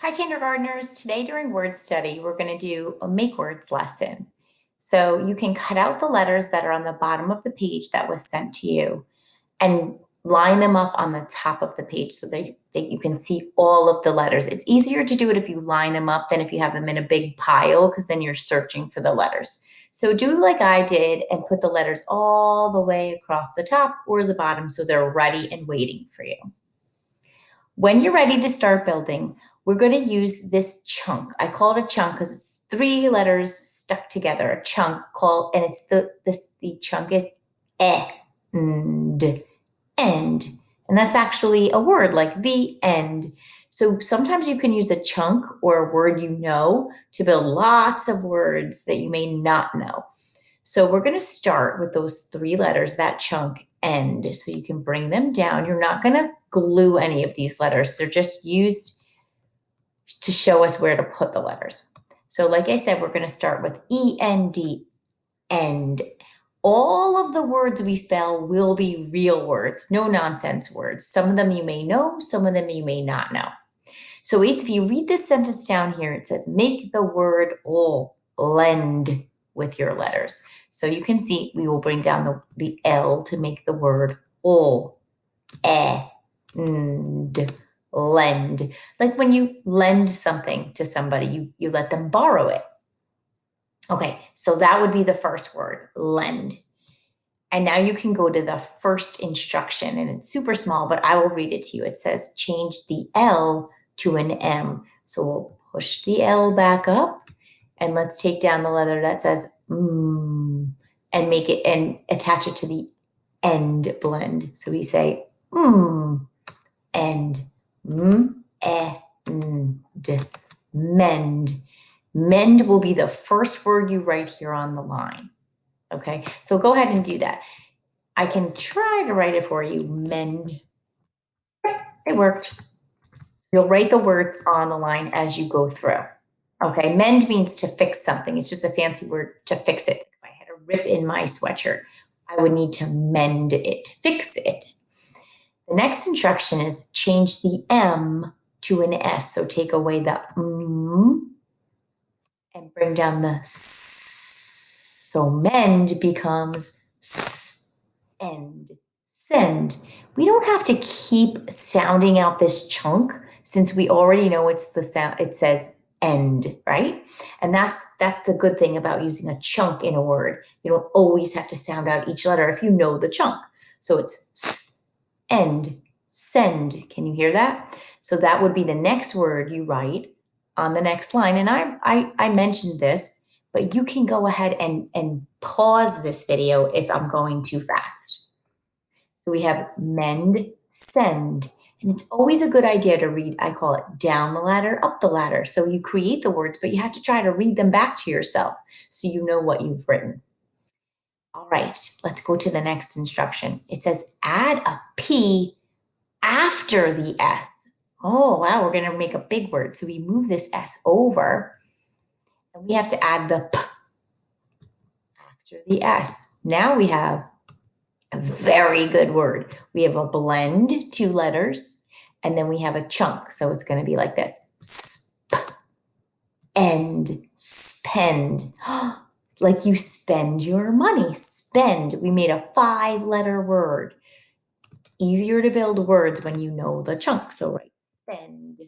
Hi, kindergartners. Today during word study, we're going to do a make words lesson. So you can cut out the letters that are on the bottom of the page that was sent to you and line them up on the top of the page so that you can see all of the letters. It's easier to do it if you line them up than if you have them in a big pile because then you're searching for the letters. So do like I did and put the letters all the way across the top or the bottom so they're ready and waiting for you. When you're ready to start building, we're going to use this chunk. I call it a chunk because it's three letters stuck together. A chunk and it's the chunk is end, end, and that's actually a word like the end. So sometimes you can use a chunk or a word you know to build lots of words that you may not know. So we're going to start with those three letters, that chunk end. So you can bring them down. You're not going to glue any of these letters. They're just used to show us where to put the letters. So like I said, we're going to start with E-N-D, end. All of the words we spell will be real words, no nonsense words. Some of them you may know, some of them you may not know. So if you read this sentence down here, it says, make the word all lend with your letters. So you can see we will bring down the L to make the word all, and, lend. Like when you lend something to somebody, you let them borrow it. Okay, so that would be the first word, lend. And now you can go to the first instruction, and it's super small, but I will read it to you. It says, change the L to an M. So we'll push the L back up, and let's take down the letter that says and make it and attach it to the end blend. So we say end, mend. Mend will be the first word you write here on the line. Okay, so go ahead and do that. I can try to write it for you. Mend. It worked. You'll write the words on the line as you go through. Okay, mend means to fix something. It's just a fancy word to fix it. If I had a rip in my sweatshirt, I would need to mend it, fix it. The next instruction is change the M to an S. So take away the and bring down the S. So mend becomes end, send. We don't have to keep sounding out this chunk since we already know it's the sound. It says end, right? And that's the good thing about using a chunk in a word. You don't always have to sound out each letter if you know the chunk. So it's end, send. Can you hear that? So that would be the next word you write on the next line. And I mentioned this, but you can go ahead and pause this video if I'm going too fast. So we have mend, send, and it's always a good idea to read, I call it down the ladder, up the ladder. So you create the words, but you have to try to read them back to yourself so you know what you've written. All right, let's go to the next instruction. It says add a P after the S. Oh, wow, we're going to make a big word. So we move this S over, and we have to add the P after the S. Now we have a very good word. We have a blend, two letters, and then we have a chunk. So it's going to be like this. End, spend. Like you spend your money. Spend. We made a 5-letter word. It's easier to build words when you know the chunk. So write spend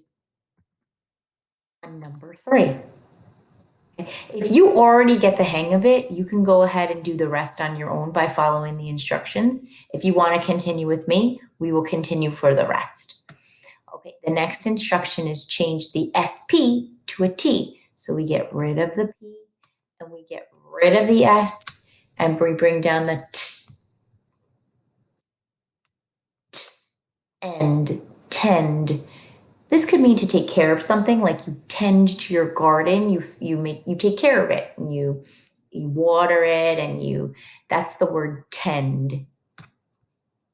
on number 3. If you already get the hang of it, you can go ahead and do the rest on your own by following the instructions. If you want to continue with me, we will continue for the rest. Okay, the next instruction is change the SP to a T. So we get rid of the P and we get rid of the S and we bring down the T, and tend. This could mean to take care of something, like you tend to your garden, you take care of it, and you water it, and that's the word tend.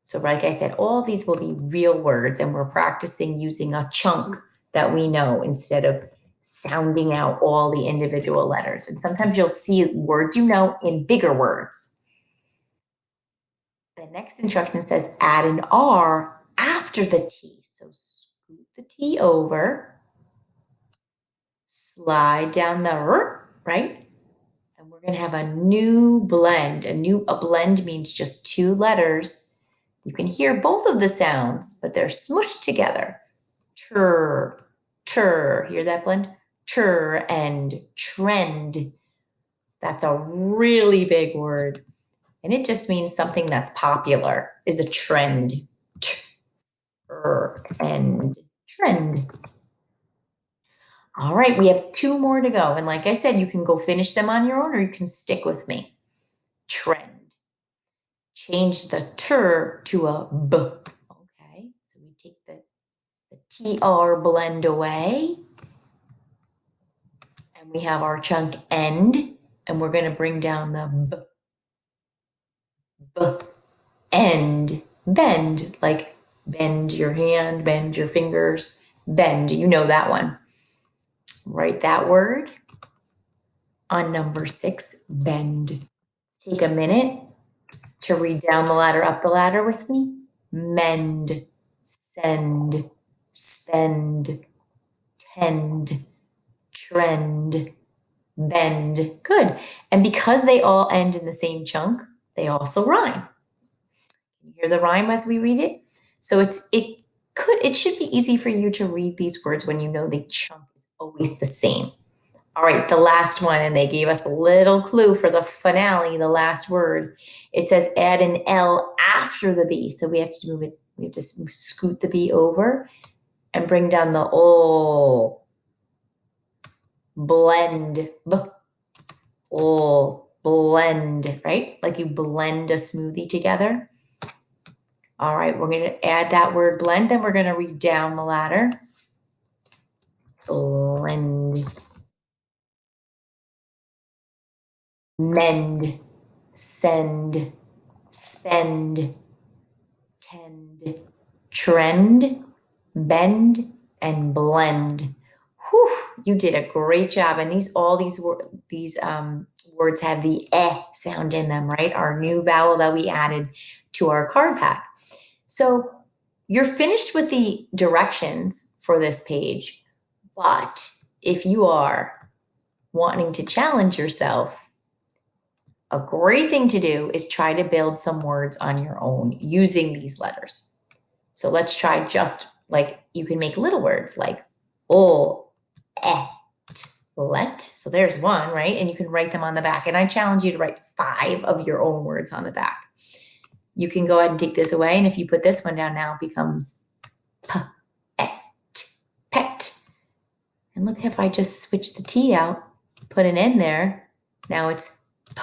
So like I said, all of these will be real words, and we're practicing using a chunk that we know instead of sounding out all the individual letters. And sometimes you'll see words you know in bigger words. The next instruction says add an R after the T. So scoot the T over Slide down the R, right? And we're going to have a new blend. A blend means just two letters. You can hear both of the sounds, but they're smushed together. Tur, tur. Hear that blend? Tur and trend. That's a really big word. And it just means something that's popular is a trend. Tur and trend. All right, we have two more to go. And like I said, you can go finish them on your own or you can stick with me. Trend. Change the tur to a b. Okay, so we take the tr blend away. And we have our chunk end. And we're going to bring down the b, end. Bend, like bend your hand, bend your fingers, bend. You know that one. Write that word on number 6, bend. Let's take a minute to read down the ladder, up the ladder with me. Mend, send, spend, tend, trend, bend. Good. And because they all end in the same chunk, they also rhyme. Can you hear the rhyme as we read it? So it should be easy for you to read these words when you know the chunk is always the same. All right, the last one, and they gave us a little clue for the finale, the last word. It says add an L after the B. So we have to move it, we have to scoot the B over and bring down the O. Blend. Blend, right? Like you blend a smoothie together. All right, we're going to add that word blend, then we're going to read down the ladder. Blend. Mend, send, spend, tend, trend, bend, and blend. Whew, you did a great job. And all these words have the eh sound in them, right? Our new vowel that we added to our card pack. So you're finished with the directions for this page. But if you are wanting to challenge yourself, a great thing to do is try to build some words on your own using these letters. So let's try just like you can make little words like oh, et, let. So there's one, right? And you can write them on the back. And I challenge you to write 5 of your own words on the back. You can go ahead and take this away. And if you put this one down now, it becomes p, et, pet. And look, if I just switch the T out, put an N there, now it's p,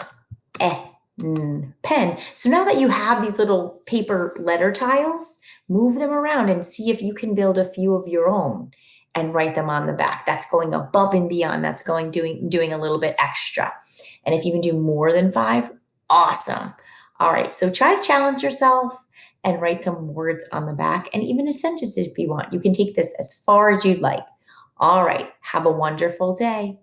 pen. So now that you have these little paper letter tiles, move them around and see if you can build a few of your own and write them on the back. That's going above and beyond. That's doing a little bit extra. And if you can do more than 5, awesome. All right, so try to challenge yourself and write some words on the back and even a sentence if you want. You can take this as far as you'd like. All right, have a wonderful day.